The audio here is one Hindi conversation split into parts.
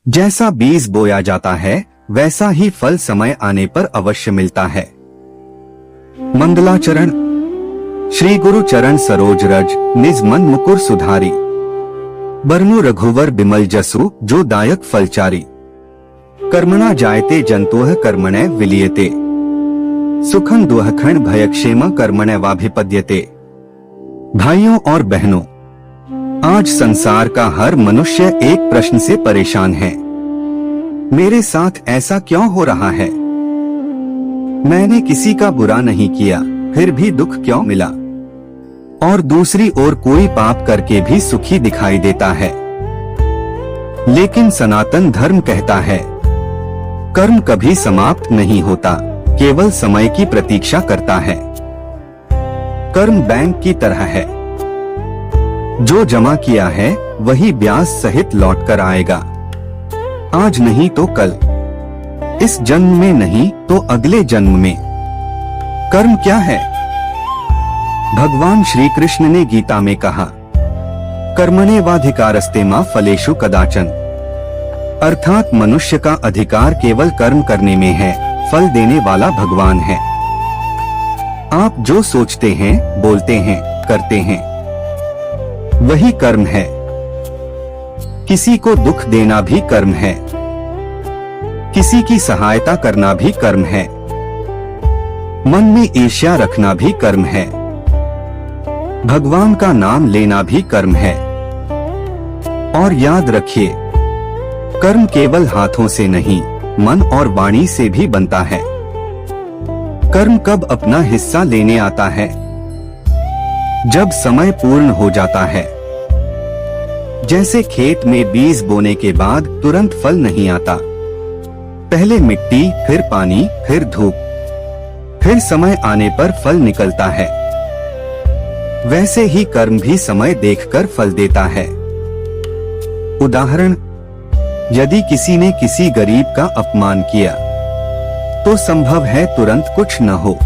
जैसा बीज बोया जाता है वैसा ही फल समय आने पर अवश्य मिलता है। मंगलाचरण। श्री गुरु चरण सरोज रज निज मन मुकुर सुधारी, बरनु रघुवर बिमल जसु जो दायक फलचारी। कर्मणा जायते जंतुः कर्मणे विलीयते, सुखं दुःखं भयक्षेम कर्मणे वाभिपद्यते। भाइयों और बहनों, आज संसार का हर मनुष्य एक प्रश्न से परेशान है। मेरे साथ ऐसा क्यों हो रहा है? मैंने किसी का बुरा नहीं किया, फिर भी दुख क्यों मिला? और दूसरी ओर कोई पाप करके भी सुखी दिखाई देता है। लेकिन सनातन धर्म कहता है, कर्म कभी समाप्त नहीं होता, केवल समय की प्रतीक्षा करता है। कर्म बैंक की तरह है, जो जमा किया है वही ब्याज सहित लौट कर आएगा। आज नहीं तो कल, इस जन्म में नहीं तो अगले जन्म में। कर्म क्या है? भगवान श्री कृष्ण ने गीता में कहा, कर्मण्येवाधिकारस्ते मा फलेषु कदाचन। अर्थात मनुष्य का अधिकार केवल कर्म करने में है, फल देने वाला भगवान है। आप जो सोचते हैं, बोलते हैं, करते हैं, वही कर्म है। किसी को दुख देना भी कर्म है, किसी की सहायता करना भी कर्म है, मन में ईर्ष्या रखना भी कर्म है, भगवान का नाम लेना भी कर्म है। और याद रखिए, कर्म केवल हाथों से नहीं, मन और वाणी से भी बनता है। कर्म कब अपना हिस्सा लेने आता है? जब समय पूर्ण हो जाता है। जैसे खेत में बीज बोने के बाद तुरंत फल नहीं आता, पहले मिट्टी, फिर पानी, फिर धूप, फिर समय आने पर फल निकलता है। वैसे ही कर्म भी समय देखकर फल देता है। उदाहरण, यदि किसी ने किसी गरीब का अपमान किया तो संभव है तुरंत कुछ न हो,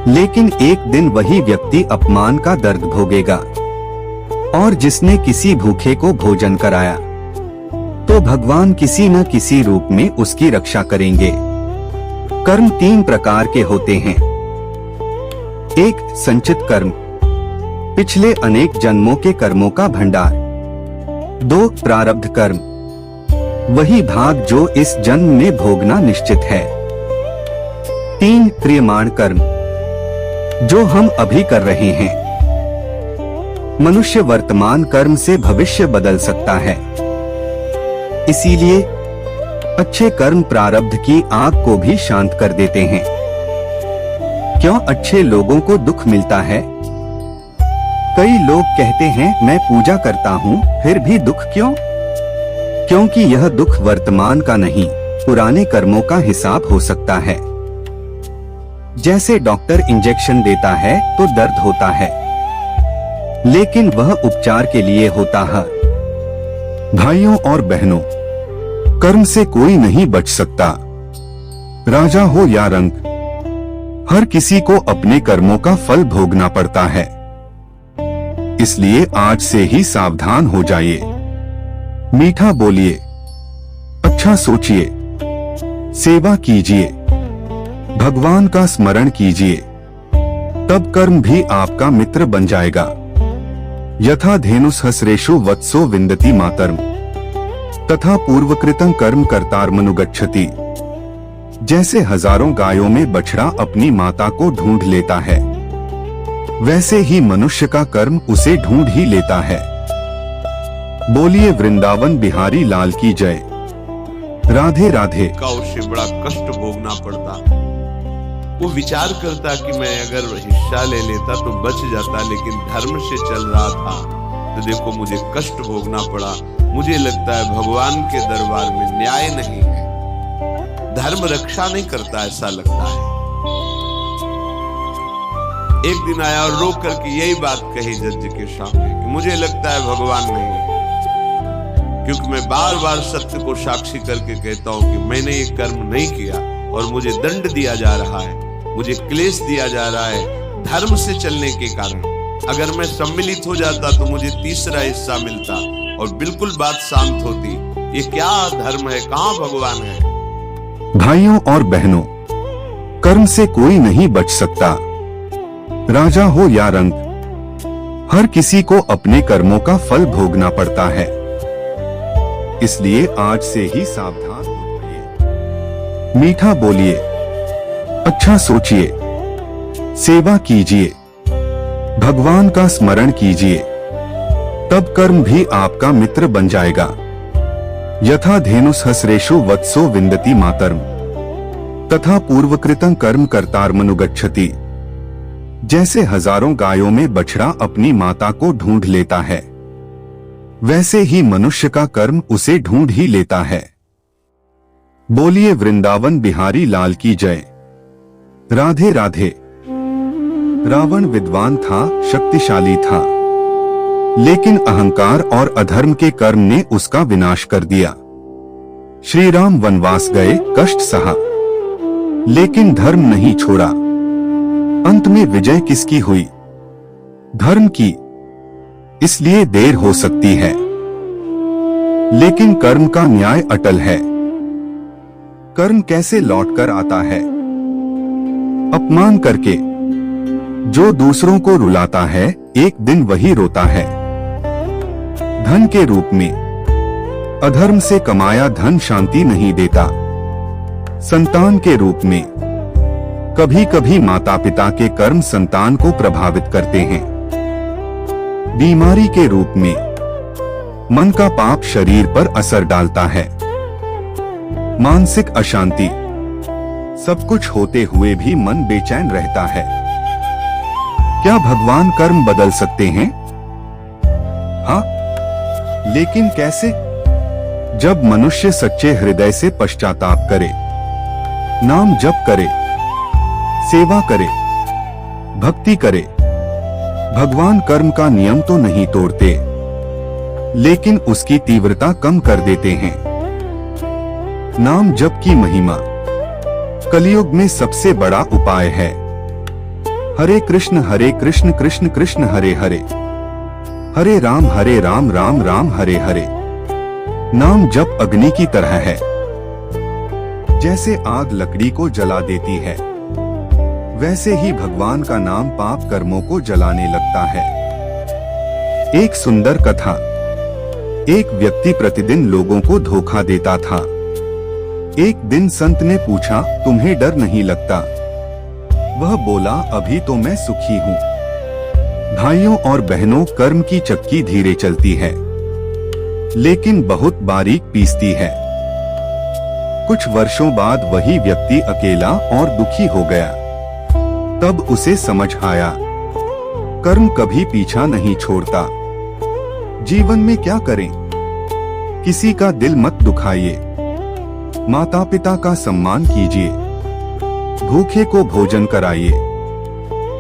लेकिन एक दिन वही व्यक्ति अपमान का दर्द भोगेगा। और जिसने किसी भूखे को भोजन कराया तो भगवान किसी न किसी रूप में उसकी रक्षा करेंगे। कर्म 3 प्रकार के होते हैं। 1. संचित कर्म, पिछले अनेक जन्मों के कर्मों का भंडार। 2. प्रारब्ध कर्म, वही भाग जो इस जन्म में भोगना निश्चित है। 3. क्रियमाण कर्म, जो हम अभी कर रहे हैं। मनुष्य वर्तमान कर्म से भविष्य बदल सकता है। इसीलिए अच्छे कर्म प्रारब्ध की आग को भी शांत कर देते हैं। क्यों अच्छे लोगों को दुख मिलता है? कई लोग कहते हैं, मैं पूजा करता हूँ, फिर भी दुख क्यों? क्योंकि यह दुख वर्तमान का नहीं, पुराने कर्मों का हिसाब हो सकता है। जैसे डॉक्टर इंजेक्शन देता है तो दर्द होता है, लेकिन वह उपचार के लिए होता है। भाइयों और बहनों, कर्म से कोई नहीं बच सकता। राजा हो या रंक, हर किसी को अपने कर्मों का फल भोगना पड़ता है। इसलिए आज से ही सावधान हो जाइए। मीठा बोलिए, अच्छा सोचिए, सेवा कीजिए, भगवान का स्मरण कीजिए, तब कर्म भी आपका मित्र बन जाएगा। यथा धेनुसहस्रेषु वत्सो विन्दति मातरम, तथा पूर्वकृतं कर्म कर्तारमनुगच्छति। जैसे हजारों गायों में बछड़ा अपनी माता को ढूंढ लेता है, वैसे ही मनुष्य का कर्म उसे ढूंढ ही लेता है। बोलिए वृंदावन बिहारी लाल की जय। राधे राधे। का उसे बड़ा कष्ट भोगना पड़ता। वो विचार करता कि मैं अगर हिस्सा ले लेता तो बच जाता, लेकिन धर्म से चल रहा था तो देखो मुझे कष्ट भोगना पड़ा। मुझे लगता है भगवान के दरबार में न्याय नहीं है, धर्म रक्षा नहीं करता, ऐसा लगता है। एक दिन आया और रो करके यही बात कही जज के सामने कि मुझे लगता है भगवान नहीं है, क्योंकि मैं बार बार सत्य को साक्षी करके कहता हूं कि मैंने ये कर्म नहीं किया और मुझे दंड दिया जा रहा है, मुझे क्लेश दिया जा रहा है धर्म से चलने के कारण। अगर मैं सम्मिलित हो जाता तो मुझे तीसरा हिस्सा मिलता, और बिल्कुल बात शांत होती। ये क्या धर्म है, कहाँ भगवान है। भाइयों और बहनों, कर्म से कोई नहीं बच सकता, राजा हो या रंक, हर किसी को अपने कर्मों का फल भोगना पड़ता है। इसलिए आज से ही सावधान हो जाइए, मीठा बोलिए, अच्छा सोचिए, सेवा कीजिए, भगवान का स्मरण कीजिए, तब कर्म भी आपका मित्र बन जाएगा। यथा धेनुस हसरेशु वत्सो विन्दति मातरम तथा पूर्वकृतं कर्म कर्तारमनुगच्छति। जैसे हजारों गायों में बछड़ा अपनी माता को ढूंढ लेता है, वैसे ही मनुष्य का कर्म उसे ढूंढ ही लेता है। बोलिए वृंदावन बिहारी लाल की जय। राधे राधे। रावण विद्वान था, शक्तिशाली था, लेकिन अहंकार और अधर्म के कर्म ने उसका विनाश कर दिया। श्री राम वनवास गए, कष्ट सहा, लेकिन धर्म नहीं छोड़ा। अंत में विजय किसकी हुई? धर्म की। इसलिए देर हो सकती है, लेकिन कर्म का न्याय अटल है। कर्म कैसे लौटकर आता है? अपमान करके। जो दूसरों को रुलाता है, एक दिन वही रोता है। धन के रूप में। अधर्म से कमाया धन शांति नहीं देता। संतान के रूप में। कभी कभी माता पिता के कर्म संतान को प्रभावित करते हैं। बीमारी के रूप में। मन का पाप शरीर पर असर डालता है। मानसिक अशांति। सब कुछ होते हुए भी मन बेचैन रहता है। क्या भगवान कर्म बदल सकते हैं? हाँ, लेकिन कैसे? जब मनुष्य सच्चे हृदय से पश्चाताप करे, नाम जप करे, सेवा करे, भक्ति करे। भगवान कर्म का नियम तो नहीं तोड़ते, लेकिन उसकी तीव्रता कम कर देते हैं। नाम जप की महिमा कलयुग में सबसे बड़ा उपाय है। हरे कृष्ण कृष्ण कृष्ण हरे हरे, हरे राम राम राम हरे हरे। नाम जप अग्नि की तरह है। जैसे आग लकड़ी को जला देती है, वैसे ही भगवान का नाम पाप कर्मों को जलाने लगता है। एक सुंदर कथा। एक व्यक्ति प्रतिदिन लोगों को धोखा देता था। एक दिन संत ने पूछा, तुम्हें डर नहीं लगता? वह बोला, अभी तो मैं सुखी हूँ। भाइयों और बहनों, कर्म की चक्की धीरे चलती है, लेकिन बहुत बारीक पीसती है। कुछ वर्षों बाद वही व्यक्ति अकेला और दुखी हो गया। तब उसे समझ आया, कर्म कभी पीछा नहीं छोड़ता। जीवन में क्या करें? किसी का दिल मत दुखाइए, माता पिता का सम्मान कीजिए, भूखे को भोजन कराइए,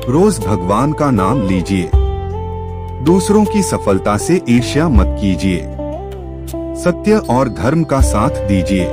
रोज भगवान का नाम लीजिए, दूसरों की सफलता से ईर्ष्या मत कीजिए, सत्य और धर्म का साथ दीजिए।